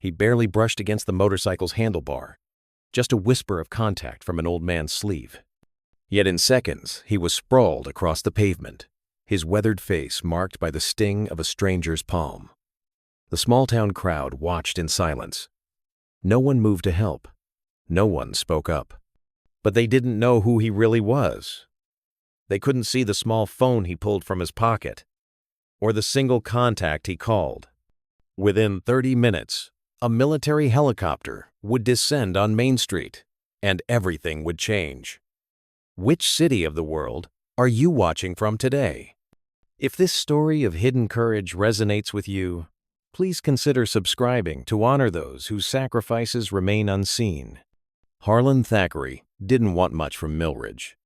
He barely brushed against the motorcycle's handlebar, just a whisper of contact from an old man's sleeve. Yet in seconds, he was sprawled across the pavement, his weathered face marked by the sting of a stranger's palm. The small-town crowd watched in silence. No one moved to help. No one spoke up. But they didn't know who he really was. They couldn't see the small phone he pulled from his pocket, or the single contact he called. Within 30 minutes, a military helicopter would descend on Main Street, and everything would change. Which city of the world are you watching from today? If this story of hidden courage resonates with you, please consider subscribing to honor those whose sacrifices remain unseen. Harlan Thackeray didn't want much from Milridge.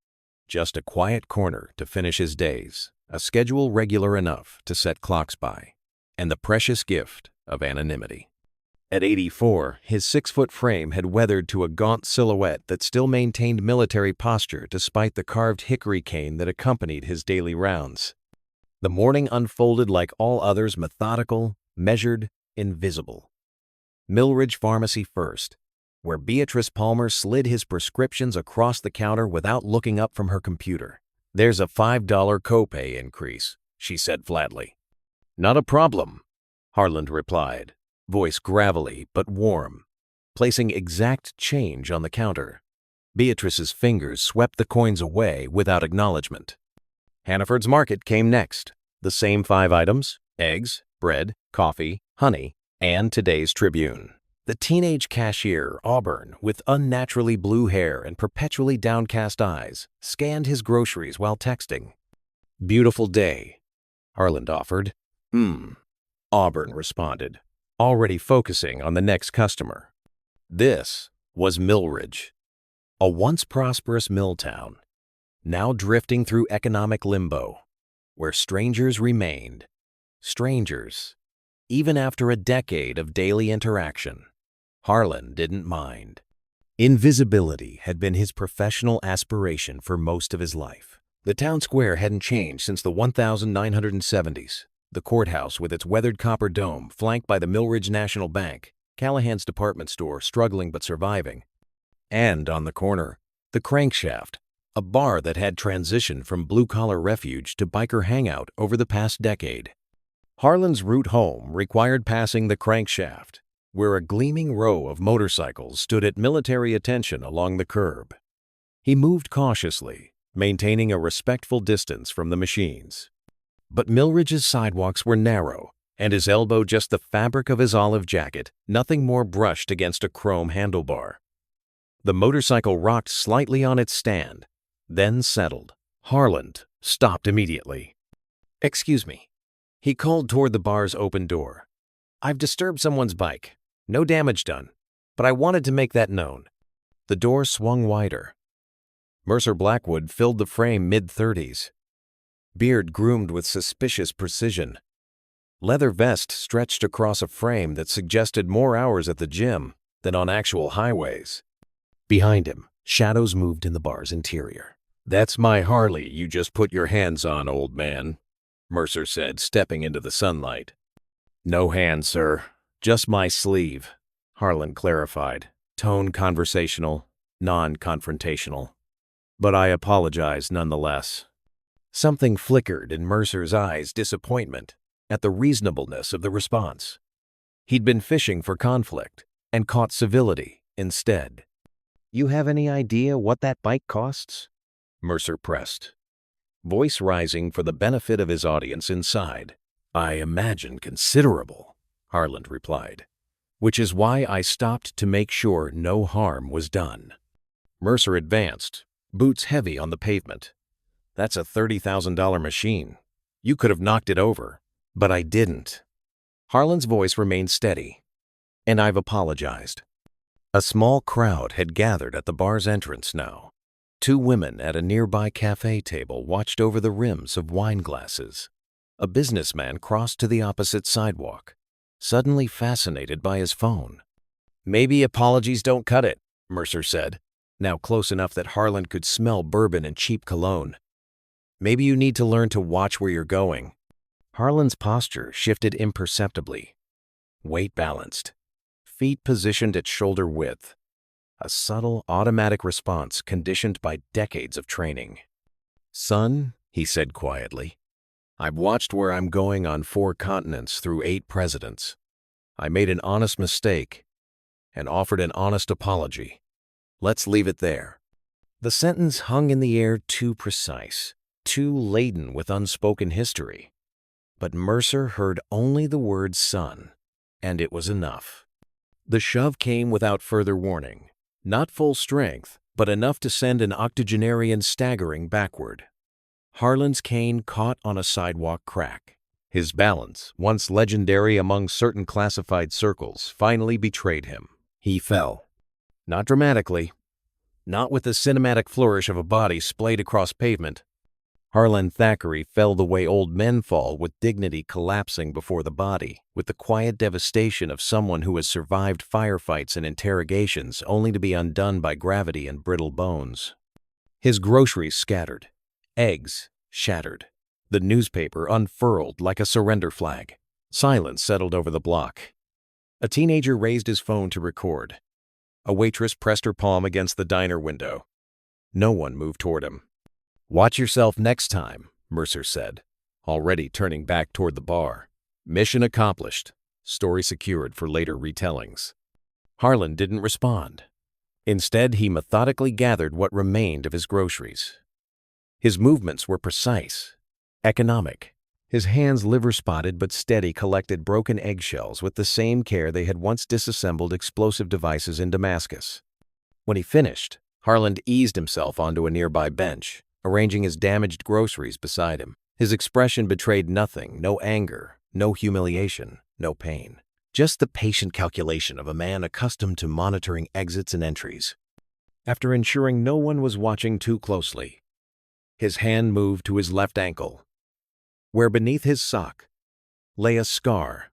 Just a quiet corner to finish his days, a schedule regular enough to set clocks by, and the precious gift of anonymity. At 84, his 6-foot frame had weathered to a gaunt silhouette that still maintained military posture despite the carved hickory cane that accompanied his daily rounds. The morning unfolded like all others, methodical, measured, invisible. Milridge Pharmacy first, where Beatrice Palmer slid his prescriptions across the counter without looking up from her computer. "There's a $5 copay increase," she said flatly. "Not a problem," Harlan replied, voice gravelly but warm, placing exact change on the counter. Beatrice's fingers swept the coins away without acknowledgement. Hannaford's Market came next. The same 5 items: eggs, bread, coffee, honey, and today's Tribune. The teenage cashier, Auburn, with unnaturally blue hair and perpetually downcast eyes, scanned his groceries while texting. "Beautiful day," Harlan offered. Auburn responded, already focusing on the next customer. This was Milridge, a once prosperous mill town, now drifting through economic limbo, where strangers remained strangers, even after a decade of daily interaction. Harlan didn't mind. Invisibility had been his professional aspiration for most of his life. The town square hadn't changed since the 1970s. The courthouse with its weathered copper dome flanked by the Milridge National Bank, Callahan's department store struggling but surviving. And on the corner, the Crankshaft, a bar that had transitioned from blue-collar refuge to biker hangout over the past decade. Harlan's route home required passing the Crankshaft, where a gleaming row of motorcycles stood at military attention along the curb. He moved cautiously, maintaining a respectful distance from the machines. But Milridge's sidewalks were narrow, and his elbow just the fabric of his olive jacket, nothing more brushed against a chrome handlebar. The motorcycle rocked slightly on its stand, then settled. Harlan stopped immediately. "Excuse me." He called toward the bar's open door. "I've disturbed someone's bike. No damage done, but I wanted to make that known." The door swung wider. Mercer Blackwood filled the frame mid-30s. Beard groomed with suspicious precision. Leather vest stretched across a frame that suggested more hours at the gym than on actual highways. Behind him, shadows moved in the bar's interior. "That's my Harley you just put your hands on, old man," Mercer said, stepping into the sunlight. "No hands, sir. Just my sleeve," Harlan clarified, tone conversational, non-confrontational. "But I apologize nonetheless." Something flickered in Mercer's eyes, disappointment at the reasonableness of the response. He'd been fishing for conflict and caught civility instead. "You have any idea what that bike costs?" Mercer pressed, voice rising for the benefit of his audience inside. "I imagine considerable," Harlan replied, "which is why I stopped to make sure no harm was done." Mercer advanced, boots heavy on the pavement. "That's a $30,000 machine. You could have knocked it over, but I didn't." Harlan's voice remained steady. "And I've apologized." A small crowd had gathered at the bar's entrance now. 2 women at a nearby cafe table watched over the rims of wine glasses. A businessman crossed to the opposite sidewalk, suddenly fascinated by his phone. "Maybe apologies don't cut it," Mercer said, now close enough that Harlan could smell bourbon and cheap cologne. "Maybe you need to learn to watch where you're going." Harlan's posture shifted imperceptibly. Weight balanced. feet positioned at shoulder width. A subtle, automatic response conditioned by decades of training. "Son," he said quietly, "I've watched where I'm going on 4 continents through 8 presidents. I made an honest mistake and offered an honest apology. Let's leave it there." The sentence hung in the air, too precise, too laden with unspoken history. But Mercer heard only the word son, and it was enough. The shove came without further warning. Not full strength, but enough to send an octogenarian staggering backward. Harlan's cane caught on a sidewalk crack. His balance, once legendary among certain classified circles, finally betrayed him. He fell. Not dramatically. Not with the cinematic flourish of a body splayed across pavement. Harlan Thackeray fell the way old men fall, with dignity collapsing before the body, with the quiet devastation of someone who has survived firefights and interrogations only to be undone by gravity and brittle bones. His groceries scattered. Eggs shattered. The newspaper unfurled like a surrender flag. Silence settled over the block. A teenager raised his phone to record. A waitress pressed her palm against the diner window. No one moved toward him. "Watch yourself next time," Mercer said, already turning back toward the bar. Mission accomplished. Story secured for later retellings. Harlan didn't respond. Instead, he methodically gathered what remained of his groceries. His movements were precise, economic. His hands, liver-spotted but steady, collected broken eggshells with the same care they had once disassembled explosive devices in Damascus. When he finished, Harlan eased himself onto a nearby bench, arranging his damaged groceries beside him. His expression betrayed nothing, no anger, no humiliation, no pain. Just the patient calculation of a man accustomed to monitoring exits and entries. After ensuring no one was watching too closely, his hand moved to his left ankle, where beneath his sock lay a scar,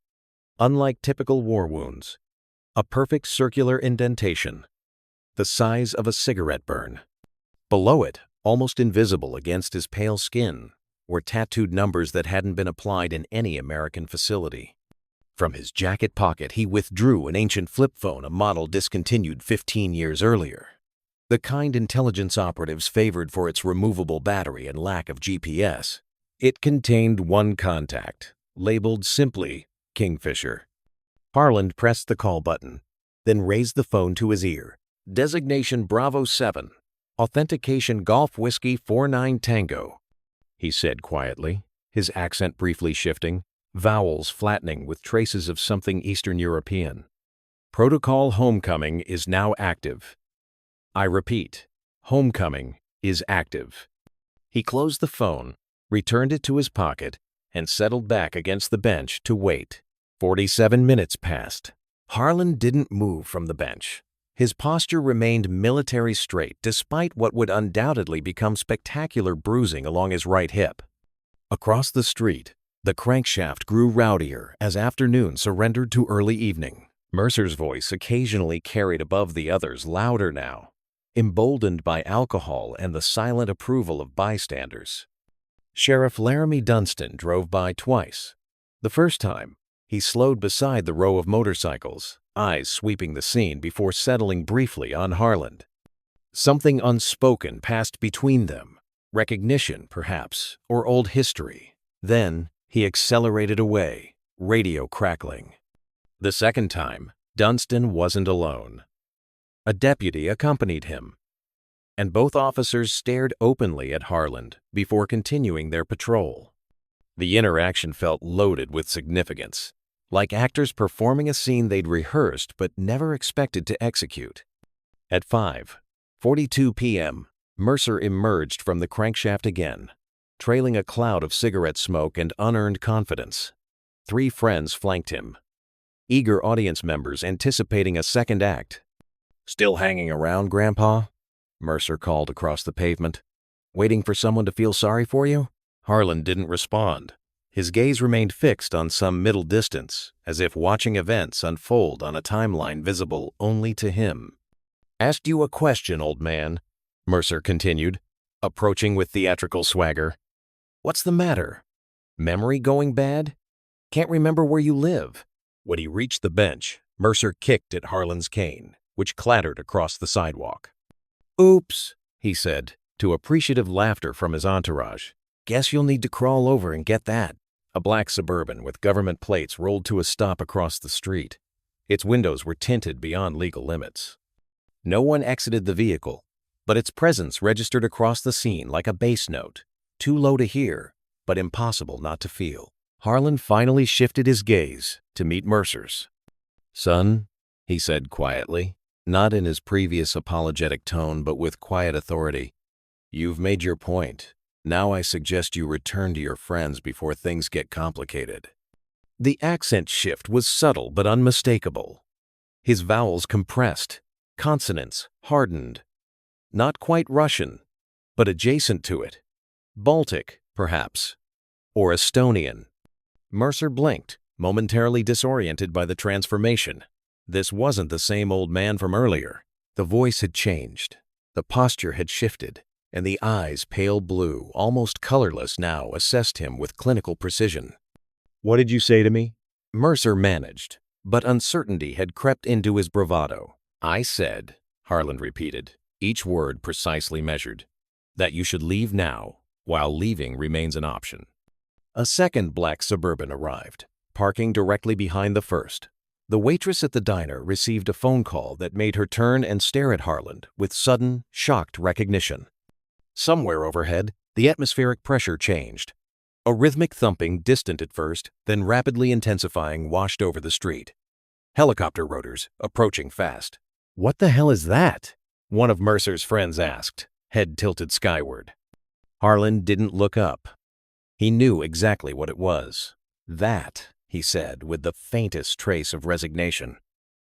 unlike typical war wounds, a perfect circular indentation, the size of a cigarette burn. Below it, almost invisible against his pale skin, were tattooed numbers that hadn't been applied in any American facility. From his jacket pocket, he withdrew an ancient flip phone, a model discontinued 15 years earlier. The kind intelligence operatives favored for its removable battery and lack of GPS. It contained one contact, labeled simply Kingfisher. Harlan pressed the call button, then raised the phone to his ear. "Designation Bravo 7. Authentication Golf Whiskey 49 Tango," he said quietly, his accent briefly shifting, vowels flattening with traces of something Eastern European. "Protocol Homecoming is now active. I repeat, Homecoming is active." He closed the phone, returned it to his pocket, and settled back against the bench to wait. 47 minutes passed. Harlan didn't move from the bench. His posture remained military straight despite what would undoubtedly become spectacular bruising along his right hip. Across the street, the crankshaft grew rowdier as afternoon surrendered to early evening. Mercer's voice occasionally carried above the others, louder now, emboldened by alcohol and the silent approval of bystanders. Sheriff Laramie Dunstan drove by twice. The first time, he slowed beside the row of motorcycles, eyes sweeping the scene before settling briefly on Harlan. Something unspoken passed between them, recognition perhaps, or old history. Then he accelerated away, radio crackling. The second time, Dunstan wasn't alone. A deputy accompanied him, and both officers stared openly at Harlan before continuing their patrol. The interaction felt loaded with significance, like actors performing a scene they'd rehearsed but never expected to execute. At 5:42 p.m., Mercer emerged from the crankshaft again, trailing a cloud of cigarette smoke and unearned confidence. 3 friends flanked him, eager audience members anticipating a second act. "Still hanging around, Grandpa?" Mercer called across the pavement. "Waiting for someone to feel sorry for you?" Harlan didn't respond. His gaze remained fixed on some middle distance, as if watching events unfold on a timeline visible only to him. "Asked you a question, old man," Mercer continued, approaching with theatrical swagger. "What's the matter? Memory going bad? Can't remember where you live?" When he reached the bench, Mercer kicked at Harlan's cane, which clattered across the sidewalk. "Oops," he said, to appreciative laughter from his entourage. "Guess you'll need to crawl over and get that." A black Suburban with government plates rolled to a stop across the street. Its windows were tinted beyond legal limits. No one exited the vehicle, but its presence registered across the scene like a bass note, too low to hear, but impossible not to feel. Harlan finally shifted his gaze to meet Mercer's. "Son," he said quietly, not in his previous apologetic tone but with quiet authority, "you've made your point. Now I suggest you return to your friends before things get complicated." The accent shift was subtle but unmistakable. His vowels compressed, consonants hardened. Not quite Russian, but adjacent to it. Baltic, perhaps, or Estonian. Mercer blinked, momentarily disoriented by the transformation. This wasn't the same old man from earlier. The voice had changed, the posture had shifted, and the eyes, pale blue, almost colorless now, assessed him with clinical precision. "What did you say to me?" Mercer managed, but uncertainty had crept into his bravado. "I said," Harlan repeated, each word precisely measured, "that you should leave now, while leaving remains an option." A second black Suburban arrived, parking directly behind the first. The waitress at the diner received a phone call that made her turn and stare at Harlan with sudden, shocked recognition. Somewhere overhead, the atmospheric pressure changed. A rhythmic thumping, distant at first, then rapidly intensifying, washed over the street. Helicopter rotors, approaching fast. "What the hell is that?" one of Mercer's friends asked, head tilted skyward. Harlan didn't look up. He knew exactly what it was. "That," he said with the faintest trace of resignation,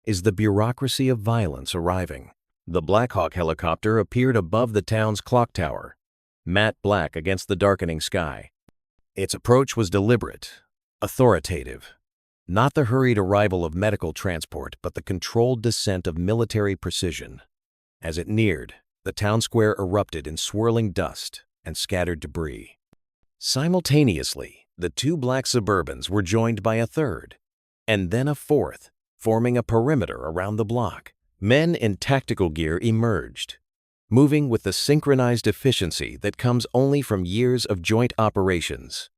"is the bureaucracy of violence arriving." The Black Hawk helicopter appeared above the town's clock tower, matte black against the darkening sky. Its approach was deliberate, authoritative. Not the hurried arrival of medical transport, but the controlled descent of military precision. As it neared, the town square erupted in swirling dust and scattered debris. Simultaneously, the two black Suburbans were joined by a third, and then a fourth, forming a perimeter around the block. Men in tactical gear emerged, moving with the synchronized efficiency that comes only from years of joint operations.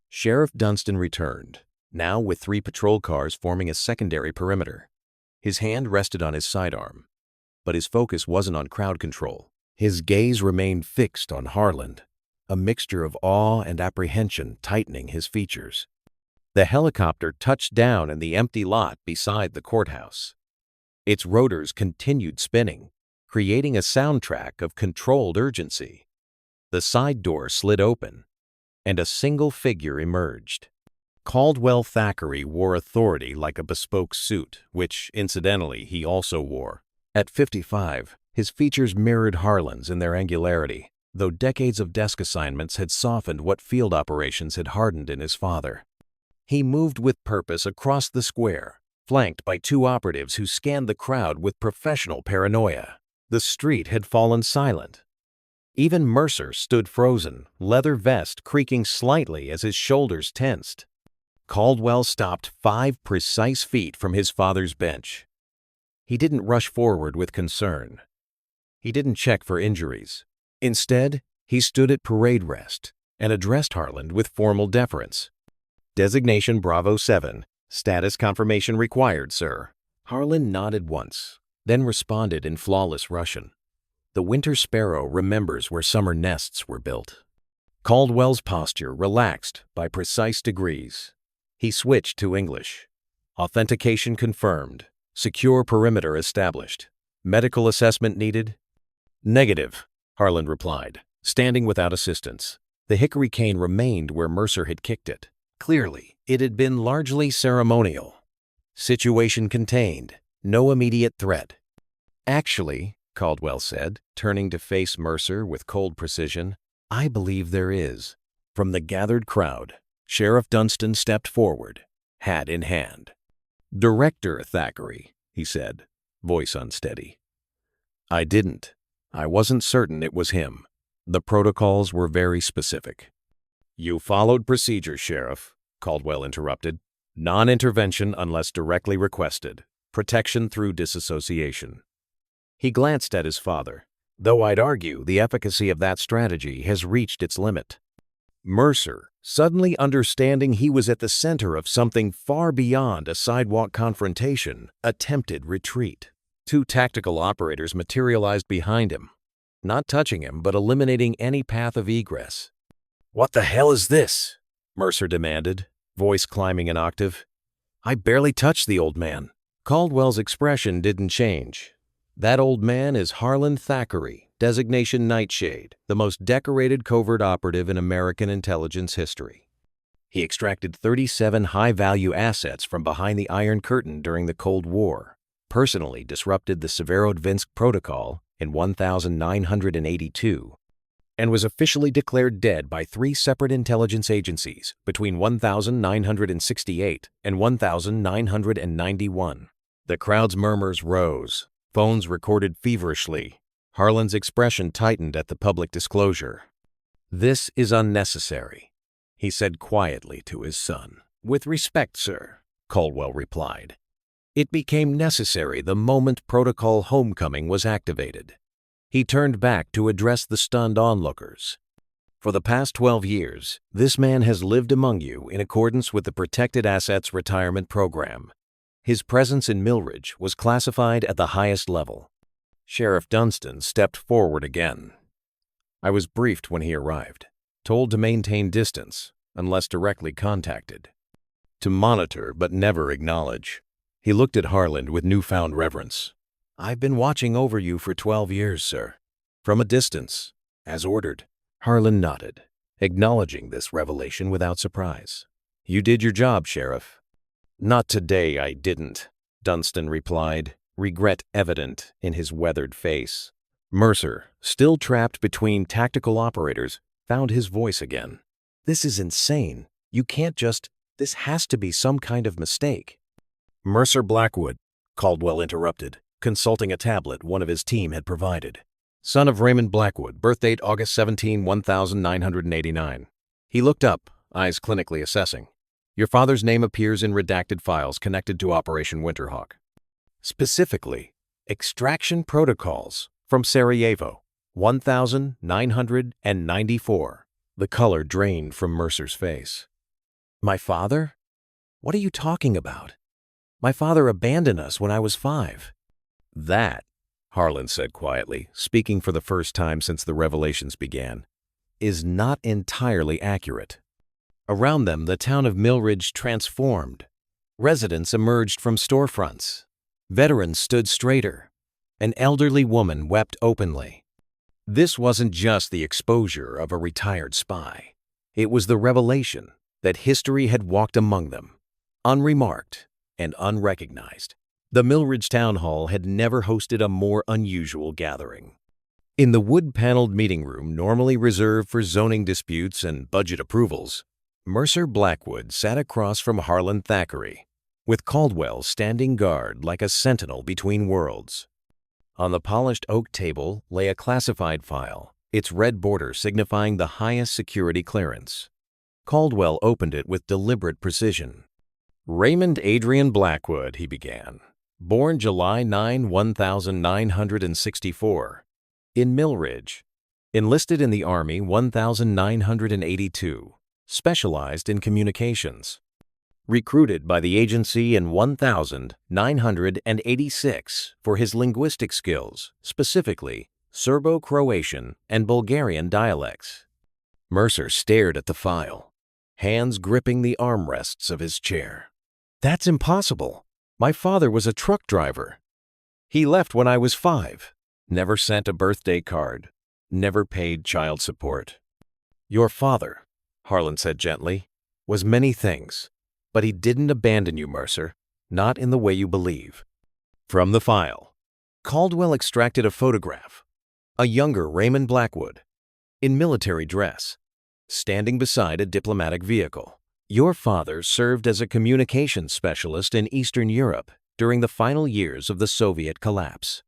Sheriff Dunstan returned, now with 3 patrol cars forming a secondary perimeter. His hand rested on his sidearm, but his focus wasn't on crowd control. His gaze remained fixed on Harlan, a mixture of awe and apprehension tightening his features. The helicopter touched down in the empty lot beside the courthouse. Its rotors continued spinning, creating a soundtrack of controlled urgency. The side door slid open, and a single figure emerged. Caldwell Thackeray wore authority like a bespoke suit, which, incidentally, he also wore. At 55, his features mirrored Harlan's in their angularity, though decades of desk assignments had softened what field operations had hardened in his father. He moved with purpose across the square, flanked by 2 operatives who scanned the crowd with professional paranoia. The street had fallen silent. Even Mercer stood frozen, leather vest creaking slightly as his shoulders tensed. Caldwell stopped 5 precise feet from his father's bench. He didn't rush forward with concern. He didn't check for injuries. Instead, he stood at parade rest and addressed Harlan with formal deference. "Designation Bravo 7. Status confirmation required, sir." Harlan nodded once, then responded in flawless Russian. The winter sparrow remembers where summer nests were built. Caldwell's posture relaxed by precise degrees. He switched to English. "Authentication confirmed. Secure perimeter established. Medical assessment needed?" "Negative," Harlan replied, standing without assistance. The hickory cane remained where Mercer had kicked it. Clearly, it had been largely ceremonial. Situation contained, no immediate threat. "Actually," Caldwell said, turning to face Mercer with cold precision, "I believe there is." From the gathered crowd, Sheriff Dunstan stepped forward, hat in hand. "Director Thackeray," he said, voice unsteady. "I didn't. I wasn't certain it was him. The protocols were very specific." "You followed procedure, Sheriff," Caldwell interrupted. "Non-intervention unless directly requested. protection through disassociation. He glanced at his father, though I'd argue the efficacy of that strategy has reached its limit. Mercer, suddenly understanding he was at the center of something far beyond a sidewalk confrontation, attempted retreat. Two tactical operators materialized behind him, not touching him but eliminating any path of egress. "What the hell is this?" Mercer demanded, voice climbing an octave. "I barely touched the old man." Caldwell's expression didn't change. That old man is Harlan Thackeray, designation Nightshade, the most decorated covert operative in American intelligence history. He extracted 37 high-value assets from behind the Iron Curtain during the Cold War, personally disrupted the Severodvinsk Protocol in 1982, and was officially declared dead by 3 separate intelligence agencies between 1968 and 1991. The crowd's murmurs rose. Phones recorded feverishly. Harlan's expression tightened at the public disclosure. "This is unnecessary," he said quietly to his son. "With respect, sir," Caldwell replied. "It became necessary the moment Protocol Homecoming was activated." He turned back to address the stunned onlookers. "For the past 12 years, this man has lived among you in accordance with the Protected Assets Retirement Program. His presence in Millridge was classified at the highest level." Sheriff Dunstan stepped forward again. "I was briefed when he arrived, told to maintain distance unless directly contacted, to monitor but never acknowledge." He looked at Harlan with newfound reverence. "I've been watching over you for 12 years, sir. From a distance, as ordered." Harlan nodded, acknowledging this revelation without surprise. "You did your job, Sheriff." "Not today, I didn't," Dunstan replied, regret evident in his weathered face. Mercer, still trapped between tactical operators, found his voice again. "This is insane. You can't just— This has to be some kind of mistake." "Mercer Blackwood," Caldwell interrupted, consulting a tablet one of his team had provided. "Son of Raymond Blackwood, birth date August 17, 1989. He looked up, eyes clinically assessing. "Your father's name appears in redacted files connected to Operation Winterhawk. Specifically, extraction protocols from Sarajevo, 1994. The color drained from Mercer's face. "My father? What are you talking about? My father abandoned us when I was 5. "That," Harlan said quietly, speaking for the first time since the revelations began, "is not entirely accurate." Around them, the town of Millridge transformed. Residents emerged from storefronts. Veterans stood straighter. An elderly woman wept openly. This wasn't just the exposure of a retired spy. It was the revelation that history had walked among them, unremarked and unrecognized. The Millridge Town Hall had never hosted a more unusual gathering. In the wood-paneled meeting room normally reserved for zoning disputes and budget approvals, Mercer Blackwood sat across from Harlan Thackeray, with Caldwell standing guard like a sentinel between worlds. On the polished oak table lay a classified file, its red border signifying the highest security clearance. Caldwell opened it with deliberate precision. "Raymond Adrian Blackwood," he began, "born July 9, 1964, in Millridge, enlisted in the Army 1982. Specialized in communications. Recruited by the agency in 1986 for his linguistic skills, specifically Serbo-Croatian and Bulgarian dialects." Mercer stared at the file, hands gripping the armrests of his chair. "That's impossible. My father was a truck driver. He left when I was 5. Never sent a birthday card. Never paid child support." "Your father," Harlan said gently, "was many things, but he didn't abandon you, Mercer, not in the way you believe." From the file, Caldwell extracted a photograph. A younger Raymond Blackwood, in military dress, standing beside a diplomatic vehicle. "Your father served as a communications specialist in Eastern Europe during the final years of the Soviet collapse.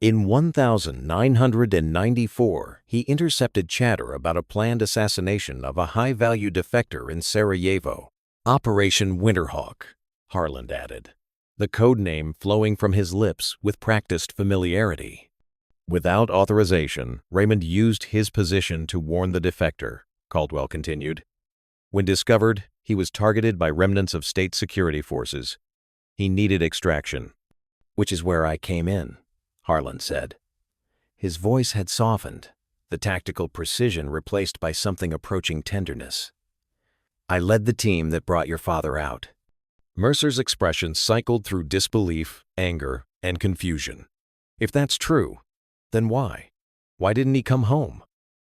In 1994, he intercepted chatter about a planned assassination of a high-value defector in Sarajevo. Operation Winterhawk," Harlan added. the code name flowing from his lips with practiced familiarity. Without authorization, Raymond used his position to warn the defector, Caldwell continued. When discovered, he was targeted by remnants of state security forces. He needed extraction. Which is where I came in, Harlan said. His voice had softened, the tactical precision replaced by something approaching tenderness. I led the team that brought your father out. Mercer's expression cycled through disbelief, anger, and confusion. If that's true, then why? Why didn't he come home?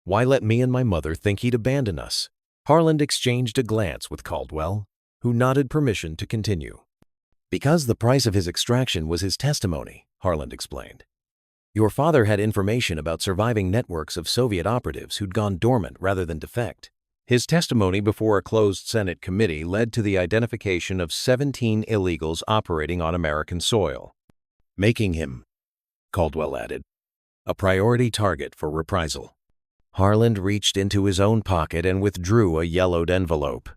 Why let me and my mother think he'd abandon us? Harlan exchanged a glance with Caldwell, who nodded permission to continue. Because the price of his extraction was his testimony, Harlan explained. Your father had information about surviving networks of Soviet operatives who'd gone dormant rather than defect. His testimony before a closed Senate committee led to the identification of 17 illegals operating on American soil, making him, Caldwell added, a priority target for reprisal. Harlan reached into his own pocket and withdrew a yellowed envelope.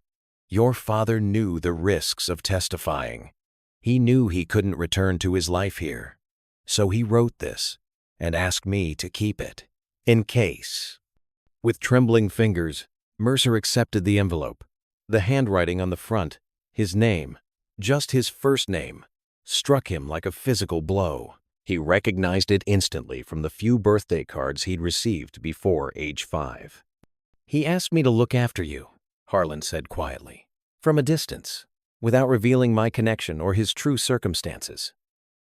Your father knew the risks of testifying. He knew he couldn't return to his life here. So he wrote this and asked me to keep it, in case. With trembling fingers, Mercer accepted the envelope. The handwriting on the front, his name, just his first name, struck him like a physical blow. He recognized it instantly from the few birthday cards he'd received before age 5. He asked me to look after you, Harlan said quietly, from a distance, without revealing my connection or his true circumstances.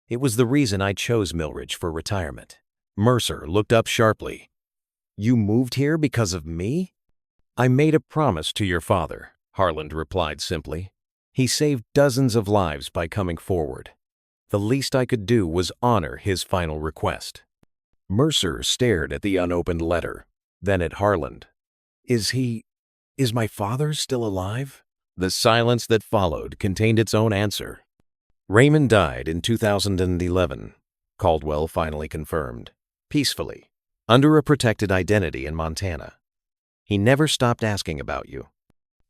It was the reason I chose Millridge for retirement. Mercer looked up sharply. You moved here because of me? I made a promise to your father, Harlan replied simply. He saved dozens of lives by coming forward. The least I could do was honor his final request. Mercer stared at the unopened letter, then at Harlan. Is my father still alive? The silence that followed contained its own answer. Raymond died in 2011, Caldwell finally confirmed, peacefully, under a protected identity in Montana. He never stopped asking about you.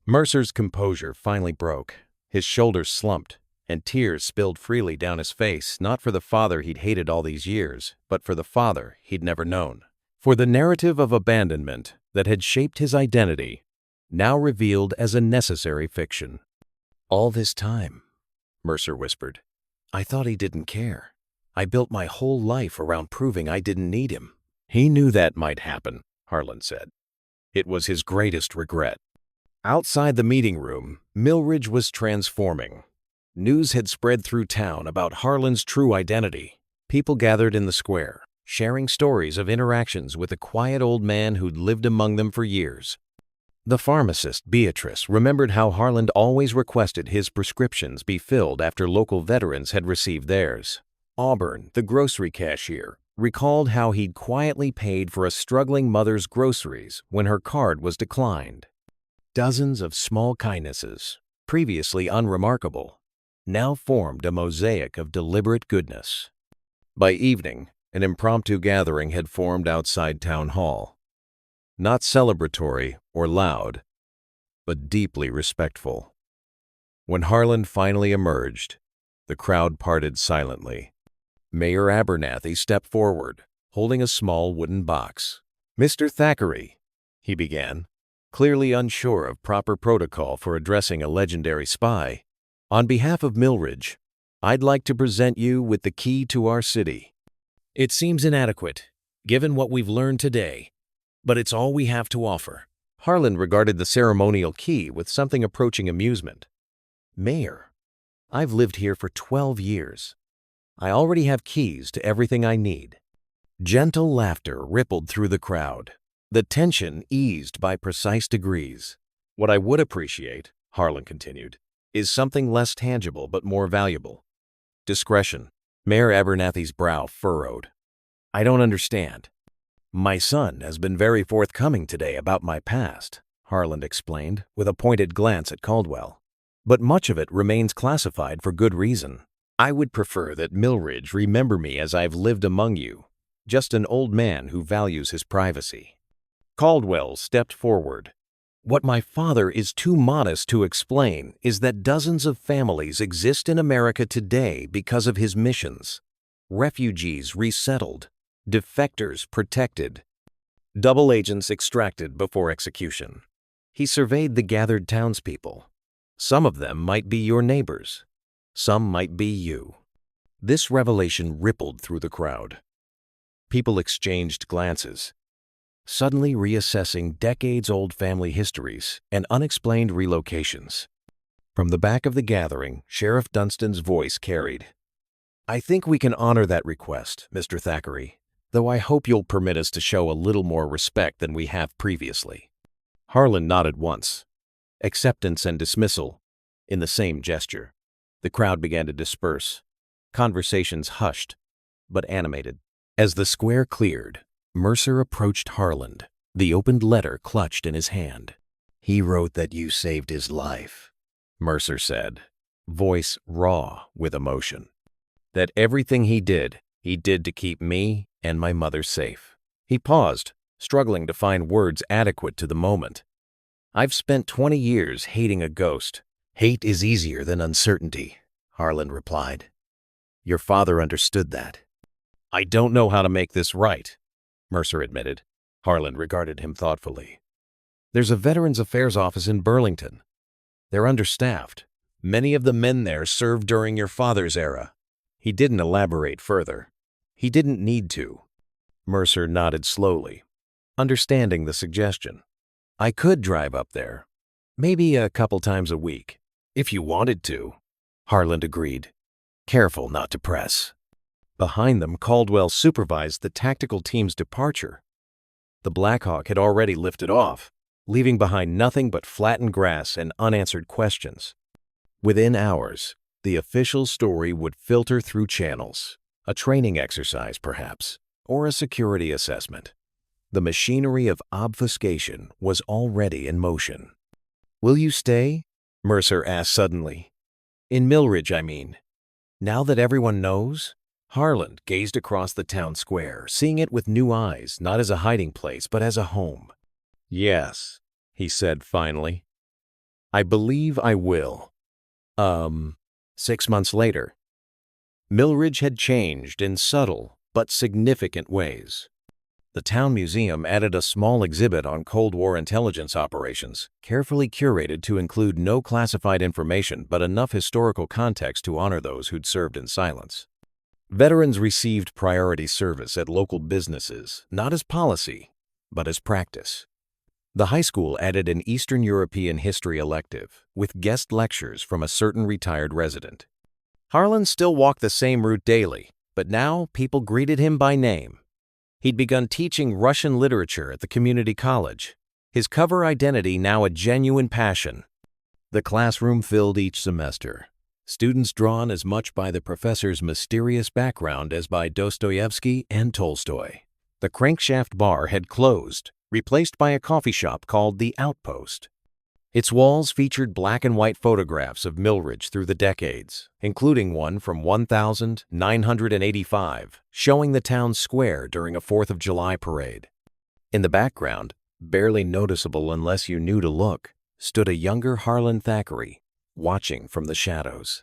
Mercer's composure finally broke. His shoulders slumped, and tears spilled freely down his face, not for the father he'd hated all these years, but for the father he'd never known. For the narrative of abandonment that had shaped his identity, now revealed as a necessary fiction. All this time, Mercer whispered, I thought he didn't care. I built my whole life around proving I didn't need him. He knew that might happen, Harlan said. It was his greatest regret. Outside the meeting room, Millridge was transforming. News had spread through town about Harlan's true identity. People gathered in the square, sharing stories of interactions with a quiet old man who'd lived among them for years. The pharmacist, Beatrice, remembered how Harlan always requested his prescriptions be filled after local veterans had received theirs. Auburn, the grocery cashier, recalled how he'd quietly paid for a struggling mother's groceries when her card was declined. Dozens of small kindnesses, previously unremarkable, now formed a mosaic of deliberate goodness. By evening, an impromptu gathering had formed outside Town Hall. Not celebratory or loud, but deeply respectful. When Harlan finally emerged, the crowd parted silently. Mayor Abernathy stepped forward, holding a small wooden box. Mr. Thackeray, he began, clearly unsure of proper protocol for addressing a legendary spy. On behalf of Millridge, I'd like to present you with the key to our city. It seems inadequate, given what we've learned today, but it's all we have to offer. Harlan regarded the ceremonial key with something approaching amusement. Mayor, I've lived here for 12 years. I already have keys to everything I need. Gentle laughter rippled through the crowd, the tension eased by precise degrees. What I would appreciate, Harlan continued, is something less tangible but more valuable. Discretion. Mayor Abernathy's brow furrowed. I don't understand. My son has been very forthcoming today about my past, Harlan explained with a pointed glance at Caldwell. But much of it remains classified for good reason. I would prefer that Millridge remember me as I've lived among you, just an old man who values his privacy. Caldwell stepped forward. What my father is too modest to explain is that dozens of families exist in America today because of his missions. Refugees resettled, defectors protected, double agents extracted before execution. He surveyed the gathered townspeople. Some of them might be your neighbors. Some might be you. This revelation rippled through the crowd. People exchanged glances, suddenly reassessing decades-old family histories and unexplained relocations. From the back of the gathering, Sheriff Dunstan's voice carried, "I think we can honor that request, Mr. Thackeray, though I hope you'll permit us to show a little more respect than we have previously." Harlan nodded once, acceptance and dismissal in the same gesture. The crowd began to disperse, conversations hushed but animated. As the square cleared, Mercer approached Harlan, the opened letter clutched in his hand. "He wrote that you saved his life," Mercer said, voice raw with emotion. "That everything he did to keep me and my mother safe." He paused, struggling to find words adequate to the moment. "I've spent 20 years hating a ghost." "Hate is easier than uncertainty," Harlan replied. "Your father understood that." "I don't know how to make this right," Mercer admitted. Harlan regarded him thoughtfully. "There's a Veterans Affairs office in Burlington. They're understaffed. Many of the men there served during your father's era." He didn't elaborate further. He didn't need to. Mercer nodded slowly, understanding the suggestion. "I could drive up there, maybe a couple times a week, if you wanted to," Harlan agreed, careful not to press. Behind them, Caldwell supervised the tactical team's departure. The Black Hawk had already lifted off, leaving behind nothing but flattened grass and unanswered questions. Within hours, the official story would filter through channels, a training exercise perhaps, or a security assessment. The machinery of obfuscation was already in motion. "Will you stay?" Mercer asked suddenly. "In Millridge, I mean. Now that everyone knows?" Harlan gazed across the town square, seeing it with new eyes, not as a hiding place, but as a home. "Yes," he said finally. "I believe I will." 6 months later. Millridge had changed in subtle but significant ways. The town museum added a small exhibit on Cold War intelligence operations, carefully curated to include no classified information but enough historical context to honor those who'd served in silence. Veterans received priority service at local businesses, not as policy, but as practice. The high school added an Eastern European history elective, with guest lectures from a certain retired resident. Harlan still walked the same route daily, but now people greeted him by name. He'd begun teaching Russian literature at the community college, his cover identity now a genuine passion. The classroom filled each semester, students drawn as much by the professor's mysterious background as by Dostoevsky and Tolstoy. The crankshaft bar had closed, replaced by a coffee shop called The Outpost. Its walls featured black and white photographs of Millridge through the decades, including one from 1985, showing the town square during a 4th of July parade. In the background, barely noticeable unless you knew to look, stood a younger Harlan Thackeray, watching from the shadows.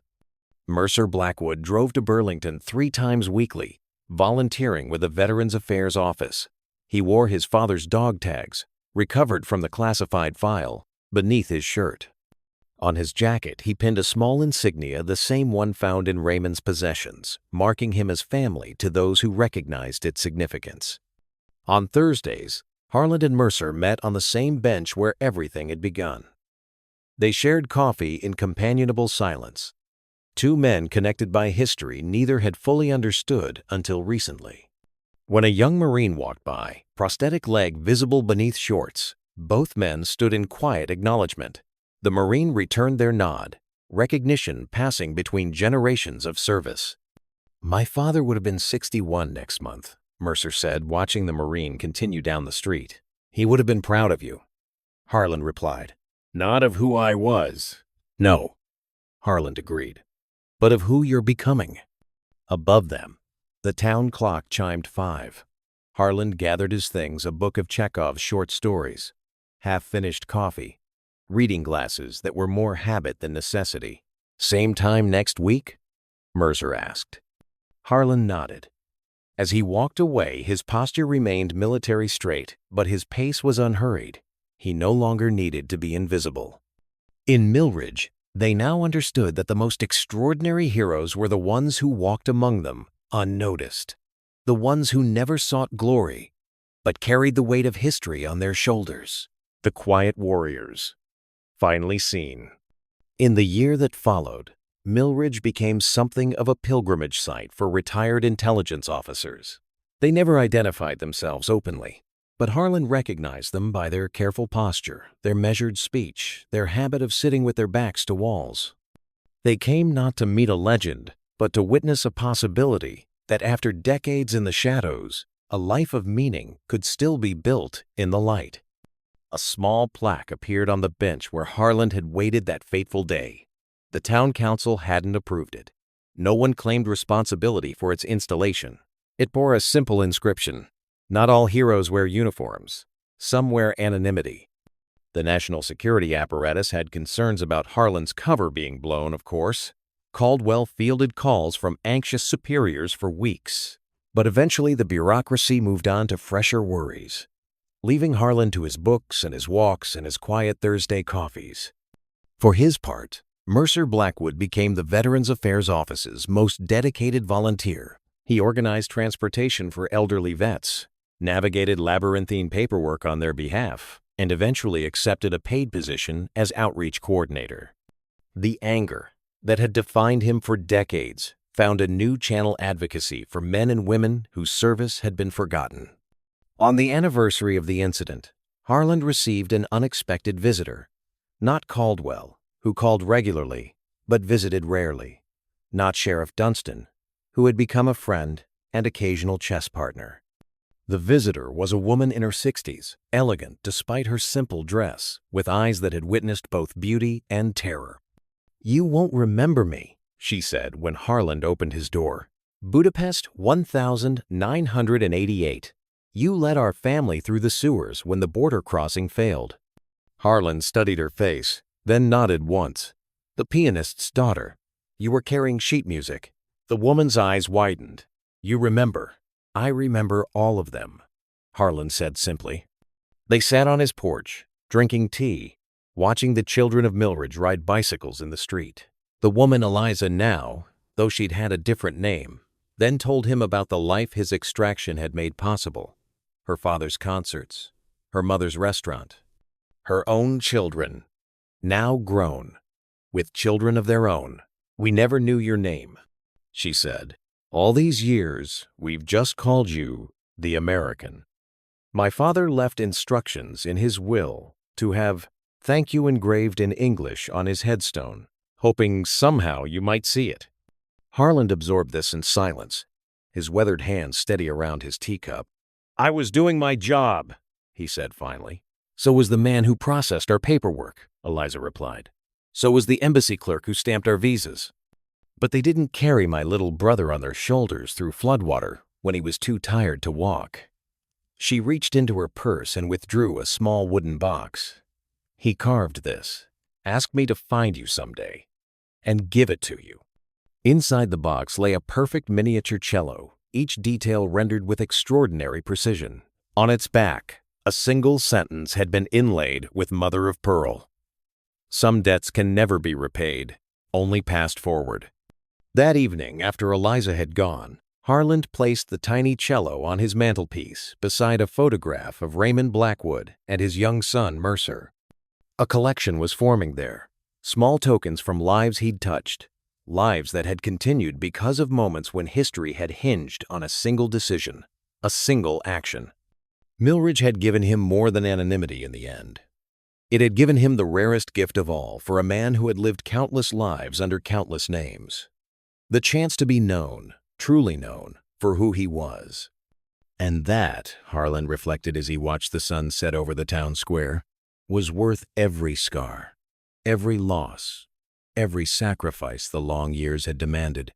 Mercer Blackwood drove to Burlington 3 times weekly, volunteering with the Veterans Affairs office. He wore his father's dog tags, recovered from the classified file, beneath his shirt. On his jacket, he pinned a small insignia, the same one found in Raymond's possessions, marking him as family to those who recognized its significance. On Thursdays, Harlan and Mercer met on the same bench where everything had begun. They shared coffee in companionable silence. 2 men connected by history neither had fully understood until recently. When a young Marine walked by, prosthetic leg visible beneath shorts, both men stood in quiet acknowledgement. The Marine returned their nod, recognition passing between generations of service. "My father would have been 61 next month," Mercer said, watching the Marine continue down the street. "He would have been proud of you," Harlan replied. "Not of who I was." "No," Harlan agreed, "but of who you're becoming." Above them, the town clock chimed 5. Harlan gathered his things, a book of Chekhov's short stories. half-finished coffee, reading glasses that were more habit than necessity. "Same time next week?" Mercer asked. Harlan nodded. As he walked away, his posture remained military straight, but his pace was unhurried. He no longer needed to be invisible. In Millridge, they now understood that the most extraordinary heroes were the ones who walked among them, unnoticed. The ones who never sought glory, but carried the weight of history on their shoulders. The quiet warriors, finally seen. In the year that followed, Millridge became something of a pilgrimage site for retired intelligence officers. They never identified themselves openly, but Harlan recognized them by their careful posture, their measured speech, their habit of sitting with their backs to walls. They came not to meet a legend, but to witness a possibility that after decades in the shadows, a life of meaning could still be built in the light. A small plaque appeared on the bench where Harlan had waited that fateful day. The town council hadn't approved it. No one claimed responsibility for its installation. It bore a simple inscription: "Not all heroes wear uniforms. Some wear anonymity." The national security apparatus had concerns about Harlan's cover being blown, of course. Caldwell fielded calls from anxious superiors for weeks. But eventually the bureaucracy moved on to fresher worries, leaving Harlan to his books and his walks and his quiet Thursday coffees. For his part, Mercer Blackwood became the Veterans Affairs Office's most dedicated volunteer. He organized transportation for elderly vets, navigated labyrinthine paperwork on their behalf, and eventually accepted a paid position as outreach coordinator. The anger that had defined him for decades found a new channel: advocacy for men and women whose service had been forgotten. On the anniversary of the incident, Harlan received an unexpected visitor. Not Caldwell, who called regularly but visited rarely. Not Sheriff Dunstan, who had become a friend and occasional chess partner. The visitor was a woman in her 60s, elegant despite her simple dress, with eyes that had witnessed both beauty and terror. "You won't remember me," she said when Harlan opened his door. "Budapest 1988. You led our family through the sewers when the border crossing failed." Harlan studied her face, then nodded once. "The pianist's daughter. You were carrying sheet music." The woman's eyes widened. "You remember." "I remember all of them," Harlan said simply. They sat on his porch, drinking tea, watching the children of Millridge ride bicycles in the street. The woman Eliza now, though she'd had a different name, then told him about the life his extraction had made possible. Her father's concerts, her mother's restaurant, her own children, now grown, with children of their own. "We never knew your name," she said. "All these years, we've just called you the American. My father left instructions in his will to have 'thank you' engraved in English on his headstone, hoping somehow you might see it." Harlan absorbed this in silence, his weathered hands steady around his teacup. "I was doing my job," he said finally. "So was the man who processed our paperwork," Eliza replied. "So was the embassy clerk who stamped our visas. But they didn't carry my little brother on their shoulders through floodwater when he was too tired to walk." She reached into her purse and withdrew a small wooden box. "He carved this, asked me to find you someday, and give it to you." Inside the box lay a perfect miniature cello, each detail rendered with extraordinary precision. On its back, a single sentence had been inlaid with mother of pearl: "Some debts can never be repaid, only passed forward." That evening, after Eliza had gone, Harlan placed the tiny cello on his mantelpiece beside a photograph of Raymond Blackwood and his young son Mercer. A collection was forming there, small tokens from lives he'd touched, lives that had continued because of moments when history had hinged on a single decision, a single action. Millridge had given him more than anonymity in the end. It had given him the rarest gift of all for a man who had lived countless lives under countless names. The chance to be known, truly known, for who he was. And that, Harlan reflected as he watched the sun set over the town square, was worth every scar, every loss, every sacrifice the long years had demanded.